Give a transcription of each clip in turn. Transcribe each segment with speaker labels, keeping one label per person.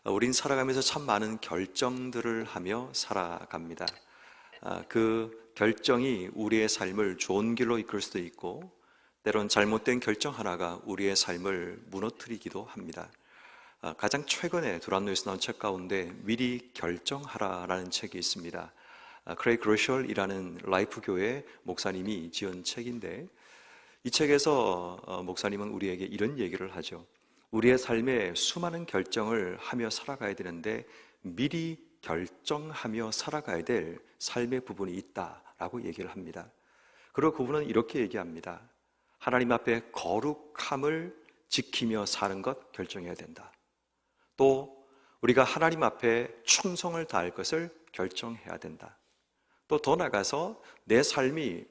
Speaker 1: 우린 살아가면서 참 많은 결정들을 하며 살아갑니다. 그 결정이 우리의 삶을 좋은 길로 이끌 수도 있고, 때론 잘못된 결정 하나가 우리의 삶을 무너뜨리기도 합니다. 가장 최근에 두란노에서 나온 책 가운데 미리 결정하라라는 책이 있습니다. 크레이그 러셜이라는 라이프 교회 목사님이 지은 책인데, 이 책에서 목사님은 우리에게 이런 얘기를 하죠. 우리의 삶에 수많은 결정을 하며 살아가야 되는데 미리 결정하며 살아가야 될 삶의 부분이 있다라고 얘기를 합니다. 그리고 그분은 이렇게 얘기합니다. 하나님 앞에 거룩함을 지키며 사는 것 결정해야 된다. 또 우리가 하나님 앞에 충성을 다할 것을 결정해야 된다. 또 더 나아가서 내 삶이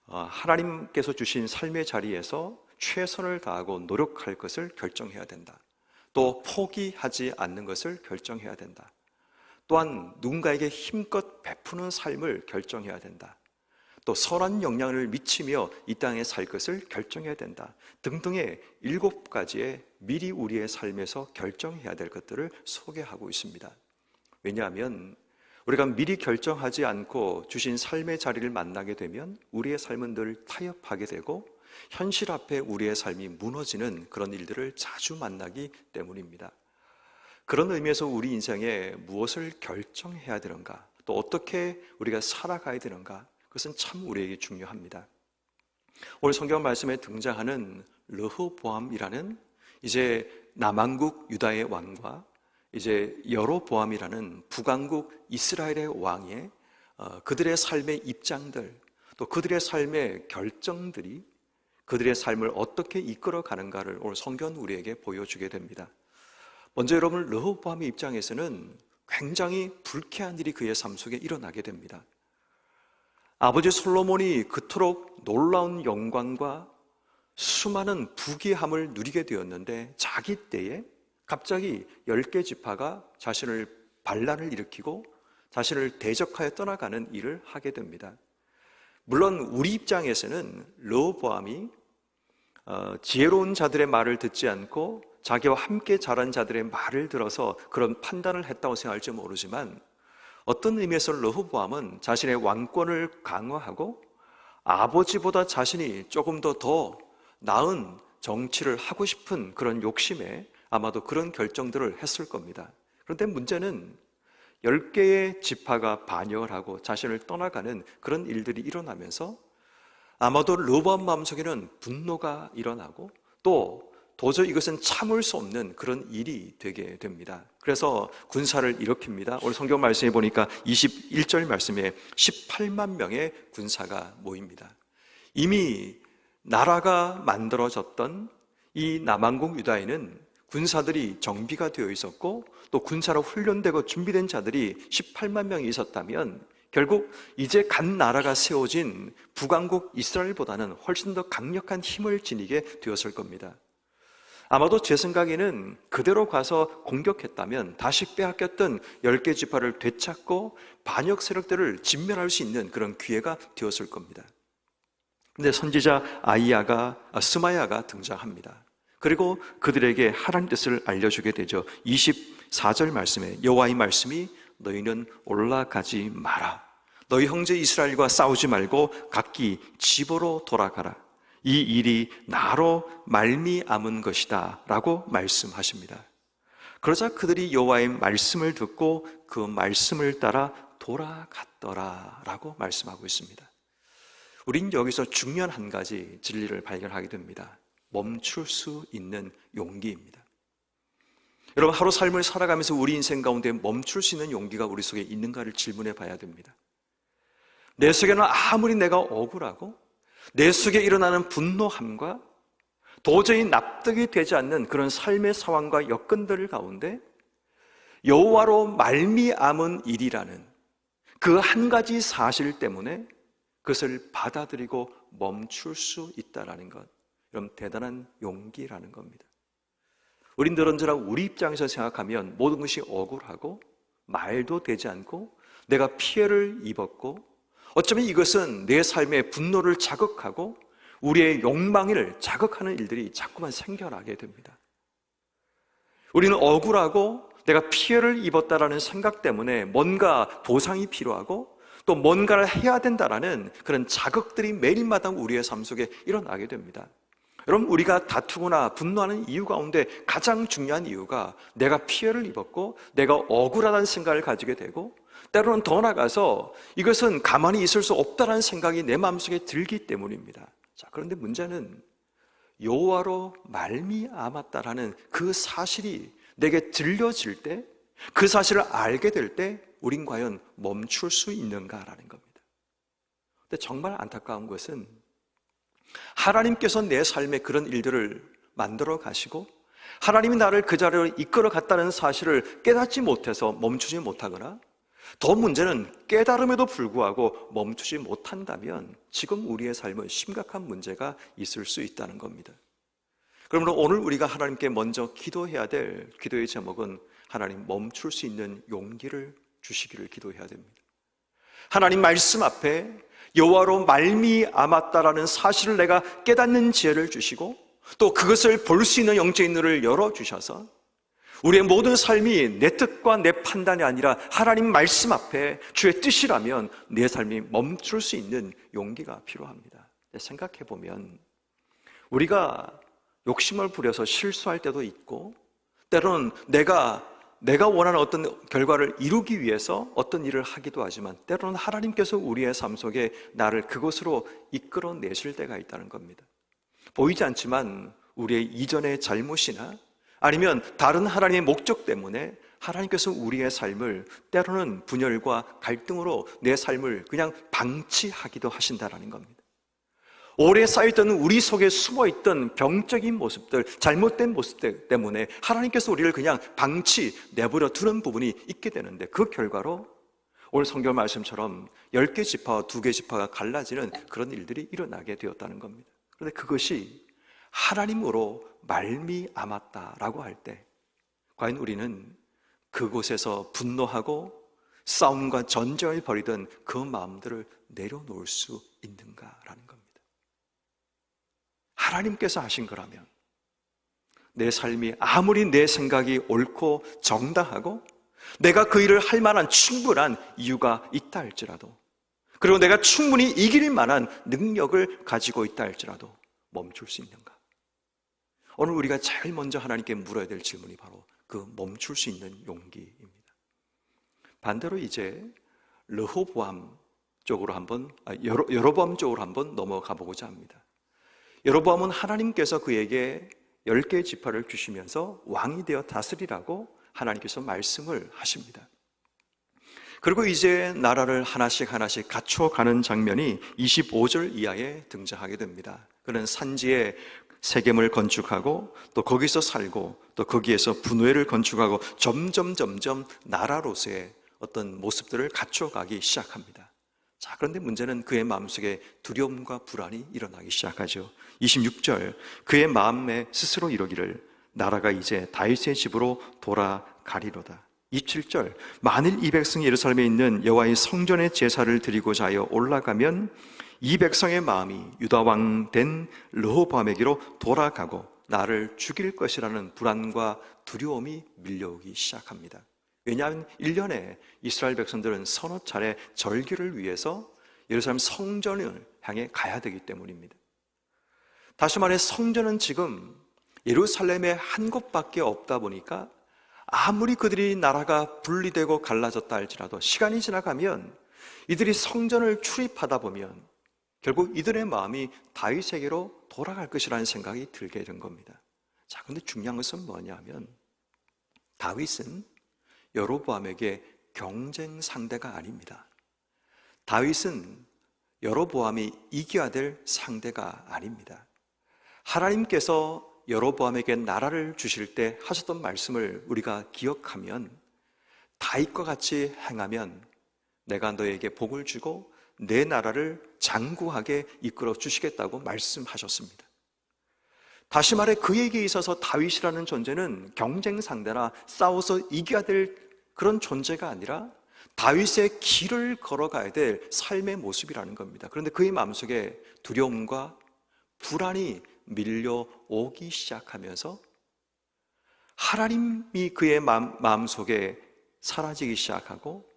Speaker 1: 하나님께서 주신 삶의 자리에서 최선을 다하고 노력할 것을 결정해야 된다. 또 포기하지 않는 것을 결정해야 된다. 또한 누군가에게 힘껏 베푸는 삶을 결정해야 된다. 또 선한 영향을 미치며 이 땅에 살 것을 결정해야 된다. 등등의 7가지의 미리 우리의 삶에서 결정해야 될 것들을 소개하고 있습니다. 왜냐하면 우리가 미리 결정하지 않고 주신 삶의 자리를 만나게 되면 우리의 삶은 늘 타협하게 되고 현실 앞에 우리의 삶이 무너지는 그런 일들을 자주 만나기 때문입니다. 그런 의미에서 우리 인생에 무엇을 결정해야 되는가, 또 어떻게 우리가 살아가야 되는가, 그것은 참 우리에게 중요합니다. 오늘 성경 말씀에 등장하는 르호보암이라는 이제 남왕국 유다의 왕과 이제 여로보암이라는 북왕국 이스라엘의 왕의 그들의 삶의 입장들, 또 그들의 삶의 결정들이 그들의 삶을 어떻게 이끌어가는가를 오늘 성경은 우리에게 보여주게 됩니다. 먼저 여러분, 르호보암의 입장에서는 굉장히 불쾌한 일이 그의 삶 속에 일어나게 됩니다. 아버지 솔로몬이 그토록 놀라운 영광과 수많은 부귀함을 누리게 되었는데 자기 때에 갑자기 10개 지파가 자신을 반란을 일으키고 자신을 대적하여 떠나가는 일을 하게 됩니다. 물론 우리 입장에서는 르호보암이 지혜로운 자들의 말을 듣지 않고 자기와 함께 자란 자들의 말을 들어서 그런 판단을 했다고 생각할지 모르지만, 어떤 의미에서 르호보암은 자신의 왕권을 강화하고 아버지보다 자신이 조금 더 나은 정치를 하고 싶은 그런 욕심에 아마도 그런 결정들을 했을 겁니다. 그런데 문제는 10개의 지파가 반역을 하고 자신을 떠나가는 그런 일들이 일어나면서 아마도 르호보암 마음속에는 분노가 일어나고 또 도저히 이것은 참을 수 없는 그런 일이 되게 됩니다. 그래서 군사를 일으킵니다. 오늘 성경 말씀에 보니까 21절 말씀에 18만 명의 군사가 모입니다. 이미 나라가 만들어졌던 이 남왕국 유다에는 군사들이 정비가 되어 있었고 또 군사로 훈련되고 준비된 자들이 18만 명이 있었다면 결국 이제 간 나라가 세워진 북왕국 이스라엘보다는 훨씬 더 강력한 힘을 지니게 되었을 겁니다. 아마도 제 생각에는 그대로 가서 공격했다면 다시 빼앗겼던 10개 지파를 되찾고 반역 세력들을 진멸할 수 있는 그런 기회가 되었을 겁니다. 그런데 선지자 스마야가 등장합니다. 그리고 그들에게 하나님 뜻을 알려주게 되죠. 24절 말씀에 여호와의 말씀이 너희는 올라가지 마라. 너희 형제 이스라엘과 싸우지 말고 각기 집으로 돌아가라. 이 일이 나로 말미암은 것이다 라고 말씀하십니다. 그러자 그들이 여호와의 말씀을 듣고 그 말씀을 따라 돌아갔더라 라고 말씀하고 있습니다. 우린 여기서 중요한 한 가지 진리를 발견하게 됩니다. 멈출 수 있는 용기입니다. 여러분, 하루 삶을 살아가면서 우리 인생 가운데 멈출 수 있는 용기가 우리 속에 있는가를 질문해 봐야 됩니다. 내 속에는 아무리 내가 억울하고 내 속에 일어나는 분노함과 도저히 납득이 되지 않는 그런 삶의 상황과 여건들 가운데 여호와로 말미암은 일이라는 그 한 가지 사실 때문에 그것을 받아들이고 멈출 수 있다는 것, 여러분, 대단한 용기라는 겁니다. 우리는 언제나 우리 입장에서 생각하면 모든 것이 억울하고 말도 되지 않고 내가 피해를 입었고 어쩌면 이것은 내 삶의 분노를 자극하고 우리의 욕망을 자극하는 일들이 자꾸만 생겨나게 됩니다. 우리는 억울하고 내가 피해를 입었다라는 생각 때문에 뭔가 보상이 필요하고 또 뭔가를 해야 된다라는 그런 자극들이 매일마다 우리의 삶 속에 일어나게 됩니다. 여러분, 우리가 다투거나 분노하는 이유 가운데 가장 중요한 이유가 내가 피해를 입었고 내가 억울하다는 생각을 가지게 되고, 때로는 더 나아가서 이것은 가만히 있을 수 없다는 생각이 내 마음속에 들기 때문입니다. 자, 그런데 문제는 여호와로 말미암았다라는 그 사실이 내게 들려질 때, 그 사실을 알게 될 때 우린 과연 멈출 수 있는가라는 겁니다. 근데 정말 안타까운 것은 하나님께서 내 삶에 그런 일들을 만들어 가시고 하나님이 나를 그 자리로 이끌어 갔다는 사실을 깨닫지 못해서 멈추지 못하거나, 더 문제는 깨달음에도 불구하고 멈추지 못한다면 지금 우리의 삶은 심각한 문제가 있을 수 있다는 겁니다. 그러므로 오늘 우리가 하나님께 먼저 기도해야 될 기도의 제목은 하나님 멈출 수 있는 용기를 주시기를 기도해야 됩니다. 하나님 말씀 앞에 여호와로 말미암았다라는 사실을 내가 깨닫는 지혜를 주시고 또 그것을 볼 수 있는 영적인 눈을 열어주셔서 우리의 모든 삶이 내 뜻과 내 판단이 아니라 하나님 말씀 앞에 주의 뜻이라면 내 삶이 멈출 수 있는 용기가 필요합니다. 생각해보면 우리가 욕심을 부려서 실수할 때도 있고, 때로는 내가 원하는 어떤 결과를 이루기 위해서 어떤 일을 하기도 하지만, 때로는 하나님께서 우리의 삶 속에 나를 그곳으로 이끌어내실 때가 있다는 겁니다. 보이지 않지만 우리의 이전의 잘못이나 아니면 다른 하나님의 목적 때문에 하나님께서 우리의 삶을 때로는 분열과 갈등으로 내 삶을 그냥 방치하기도 하신다는 겁니다. 오래 쌓여있던 우리 속에 숨어있던 병적인 모습들, 잘못된 모습들 때문에 하나님께서 우리를 그냥 내버려 두는 부분이 있게 되는데, 그 결과로 오늘 성경 말씀처럼 10개 지파와 2개 지파가 갈라지는 그런 일들이 일어나게 되었다는 겁니다. 그런데 그것이 하나님으로 말미암았다라고 할 때 과연 우리는 그곳에서 분노하고 싸움과 전쟁을 벌이던 그 마음들을 내려놓을 수 있는가라는 겁니다. 하나님께서 하신 거라면 내 삶이 아무리 내 생각이 옳고 정당하고 내가 그 일을 할 만한 충분한 이유가 있다 할지라도, 그리고 내가 충분히 이길 만한 능력을 가지고 있다 할지라도 멈출 수 있는가? 오늘 우리가 제일 먼저 하나님께 물어야 될 질문이 바로 그 멈출 수 있는 용기입니다. 반대로 이제 르호보암 쪽으로 여로보암 쪽으로 한번 넘어가 보고자 합니다. 여로보암은 하나님께서 그에게 10개의 지파를 주시면서 왕이 되어 다스리라고 하나님께서 말씀을 하십니다. 그리고 이제 나라를 하나씩 갖춰가는 장면이 25절 이하에 등장하게 됩니다. 그는 산지에 세겜을 건축하고 또 거기서 살고 또 거기에서 분회를 건축하고 점점 나라로서의 어떤 모습들을 갖춰가기 시작합니다. 자, 그런데 문제는 그의 마음속에 두려움과 불안이 일어나기 시작하죠. 26절, 그의 마음에 스스로 이러기를 나라가 이제 다윗의 집으로 돌아가리로다. 27절, 만일 이 백성이 예루살렘에 있는 여호와의 성전에 제사를 드리고자 하여 올라가면 이 백성의 마음이 유다 왕 된 르호보암에게로 돌아가고 나를 죽일 것이라는 불안과 두려움이 밀려오기 시작합니다. 왜냐하면 1년에 이스라엘 백성들은 서너 차례 절기를 위해서 예루살렘 성전을 향해 가야 되기 때문입니다. 다시 말해 성전은 지금 예루살렘에 한 곳밖에 없다 보니까 아무리 그들이 나라가 분리되고 갈라졌다 할지라도 시간이 지나가면 이들이 성전을 출입하다 보면 결국 이들의 마음이 다윗에게로 돌아갈 것이라는 생각이 들게 된 겁니다. 자, 근데 중요한 것은 뭐냐면 다윗은 여로보암에게 경쟁 상대가 아닙니다. 다윗은 여로보암이 이겨야 될 상대가 아닙니다. 하나님께서 여로보암에게 나라를 주실 때 하셨던 말씀을 우리가 기억하면 다윗과 같이 행하면 내가 너에게 복을 주고 내 나라를 장구하게 이끌어 주시겠다고 말씀하셨습니다. 다시 말해 그에게 있어서 다윗이라는 존재는 경쟁 상대나 싸워서 이겨야 될 그런 존재가 아니라 다윗의 길을 걸어가야 될 삶의 모습이라는 겁니다. 그런데 그의 마음속에 두려움과 불안이 밀려오기 시작하면서 하나님이 그의 마음속에 사라지기 시작하고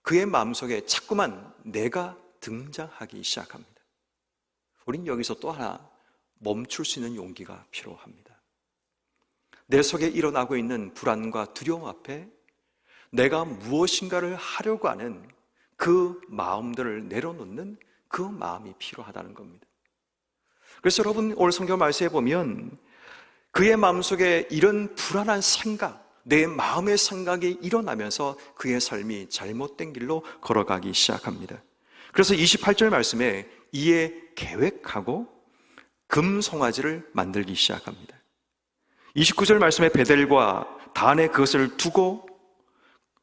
Speaker 1: 그의 마음속에 자꾸만 내가 등장하기 시작합니다. 우린 여기서 또 하나 멈출 수 있는 용기가 필요합니다. 내 속에 일어나고 있는 불안과 두려움 앞에 내가 무엇인가를 하려고 하는 그 마음들을 내려놓는 그 마음이 필요하다는 겁니다. 그래서 여러분, 오늘 성경 말씀에 보면 그의 마음속에 이런 불안한 생각, 내 마음의 생각이 일어나면서 그의 삶이 잘못된 길로 걸어가기 시작합니다. 그래서 28절 말씀에 이에 계획하고 금송아지를 만들기 시작합니다. 29절 말씀에 베델과 단에 그것을 두고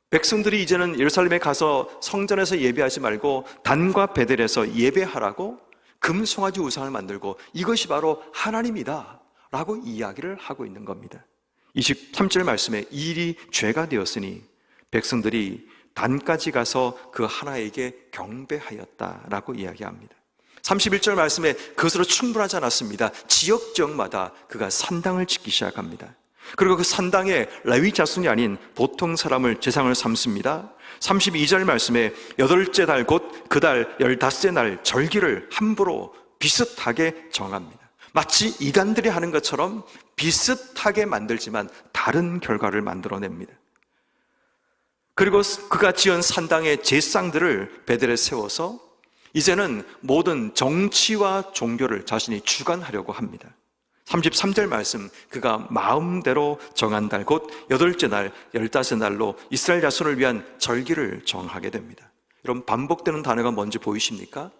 Speaker 1: 백성들이 이제는 예루살렘에 가서 성전에서 예배하지 말고 단과 베델에서 예배하라고 금송아지 우상을 만들고 이것이 바로 하나님이다 라고 이야기를 하고 있는 겁니다. 23절 말씀에 이 일이 죄가 되었으니 백성들이 단까지 가서 그 하나에게 경배하였다라고 이야기합니다. 31절 말씀에 그것으로 충분하지 않았습니다. 지역마다 그가 산당을 짓기 시작합니다. 그리고 그 산당에 레위 자손이 아닌 보통 사람을 제상을 삼습니다. 32절 말씀에 8째 달 곧 그 달 15째 날 절기를 함부로 비슷하게 정합니다. 마치 이단들이 하는 것처럼 비슷하게 만들지만 다른 결과를 만들어냅니다. 그리고 그가 지은 산당의 제상들을 베델에 세워서 이제는 모든 정치와 종교를 자신이 주관하려고 합니다. 33절 말씀, 그가 마음대로 정한 달 곧 8째 날 15날로 이스라엘 자손을 위한 절기를 정하게 됩니다. 여러분, 반복되는 단어가 뭔지 보이십니까?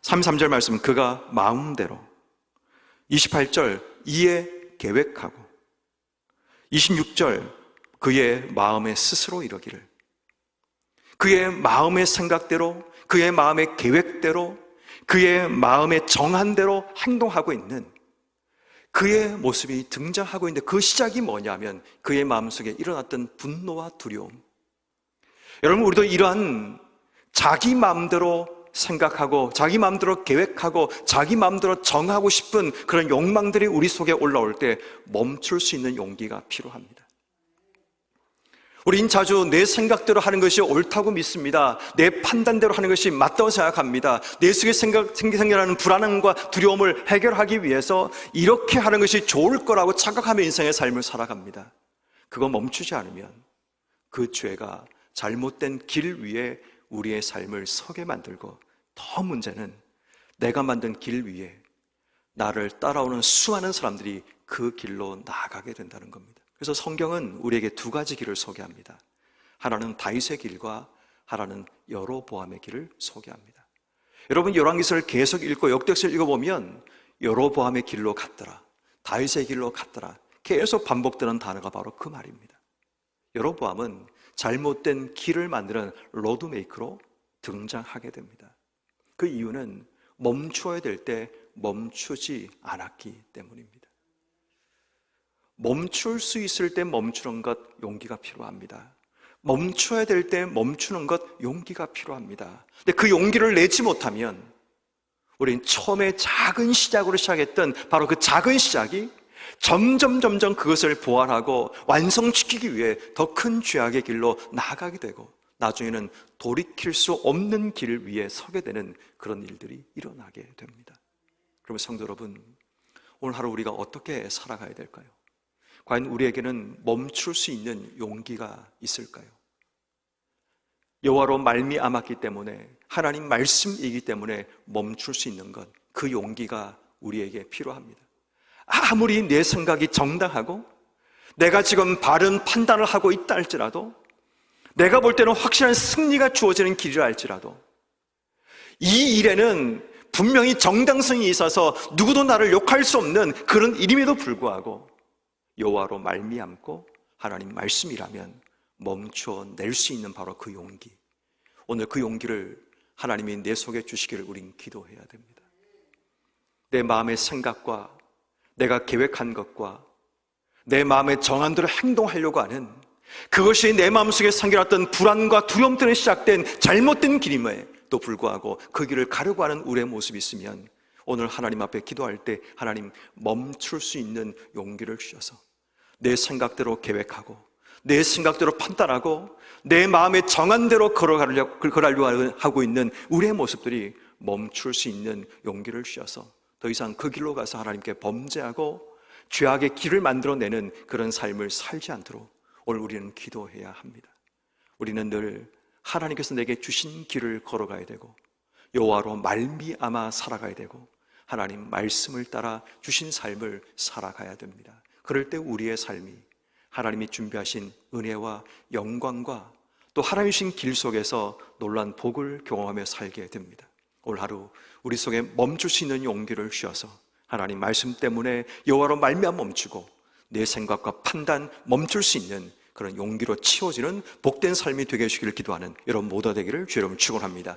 Speaker 1: 33절 말씀, 그가 마음대로. 28절, 이에 계획하고. 26절, 그의 마음에 스스로 이르기를. 그의 마음의 생각대로, 그의 마음의 계획대로, 그의 마음의 정한 대로 행동하고 있는 그의 모습이 등장하고 있는데 그 시작이 뭐냐면 그의 마음속에 일어났던 분노와 두려움. 여러분, 우리도 이러한 자기 마음대로 생각하고 자기 마음대로 계획하고 자기 마음대로 정하고 싶은 그런 욕망들이 우리 속에 올라올 때 멈출 수 있는 용기가 필요합니다. 우린 자주 내 생각대로 하는 것이 옳다고 믿습니다. 내 판단대로 하는 것이 맞다고 생각합니다. 내 속에 생겨나는 불안함과 두려움을 해결하기 위해서 이렇게 하는 것이 좋을 거라고 착각하며 인생의 삶을 살아갑니다. 그거 멈추지 않으면 그 죄가 잘못된 길 위에 우리의 삶을 서게 만들고, 더 문제는 내가 만든 길 위에 나를 따라오는 수많은 사람들이 그 길로 나아가게 된다는 겁니다. 그래서 성경은 우리에게 두 가지 길을 소개합니다. 하나는 다윗의 길과 하나는 여로보암의 길을 소개합니다. 여러분, 열왕기서를 계속 읽고 역대서를 읽어보면 여로보암의 길로 갔더라, 다윗의 길로 갔더라, 계속 반복되는 단어가 바로 그 말입니다. 여로보암은 잘못된 길을 만드는 로드메이커로 등장하게 됩니다. 그 이유는 멈춰야 될 때 멈추지 않았기 때문입니다. 멈출 수 있을 때 멈추는 것 용기가 필요합니다. 멈춰야 될 때 멈추는 것 용기가 필요합니다. 근데 그 용기를 내지 못하면 우린 처음에 작은 시작으로 시작했던 바로 그 작은 시작이 점점 그것을 보완하고 완성시키기 위해 더 큰 죄악의 길로 나아가게 되고 나중에는 돌이킬 수 없는 길 위에 서게 되는 그런 일들이 일어나게 됩니다. 그러면 성도 여러분, 오늘 하루 우리가 어떻게 살아가야 될까요? 과연 우리에게는 멈출 수 있는 용기가 있을까요? 여호와로 말미암았기 때문에, 하나님 말씀이기 때문에 멈출 수 있는 것, 그 용기가 우리에게 필요합니다. 아무리 내 생각이 정당하고 내가 지금 바른 판단을 하고 있다 할지라도, 내가 볼 때는 확실한 승리가 주어지는 길이라 할지라도, 이 일에는 분명히 정당성이 있어서 누구도 나를 욕할 수 없는 그런 일임에도 불구하고 여호와로 말미암고 하나님 말씀이라면 멈춰 낼 수 있는 바로 그 용기, 오늘 그 용기를 하나님이 내 속에 주시기를 우린 기도해야 됩니다. 내 마음의 생각과 내가 계획한 것과 내 마음의 정한 대로 행동하려고 하는 그것이 내 마음속에 생겨났던 불안과 두려움 때문에 시작된 잘못된 길임에도 불구하고 그 길을 가려고 하는 우리의 모습이 있으면 오늘 하나님 앞에 기도할 때 하나님 멈출 수 있는 용기를 주셔서 내 생각대로 계획하고 내 생각대로 판단하고 내 마음에 정한 대로 걸어가려고 하고 있는 우리의 모습들이 멈출 수 있는 용기를 주셔서 더 이상 그 길로 가서 하나님께 범죄하고 죄악의 길을 만들어내는 그런 삶을 살지 않도록 오늘 우리는 기도해야 합니다. 우리는 늘 하나님께서 내게 주신 길을 걸어가야 되고 여호와로 말미암아 살아가야 되고 하나님 말씀을 따라 주신 삶을 살아가야 됩니다. 그럴 때 우리의 삶이 하나님이 준비하신 은혜와 영광과 또 하나님이 주신 길 속에서 놀라운 복을 경험하며 살게 됩니다. 오늘 하루 우리 속에 멈출 수 있는 용기를 주셔서 하나님 말씀 때문에 여호와로 말미암아 멈추고 내 생각과 판단 멈출 수 있는 그런 용기로 치워지는 복된 삶이 되게 해주기를 기도하는 여러분 모두 되기를 주의 이름으로 축원합니다.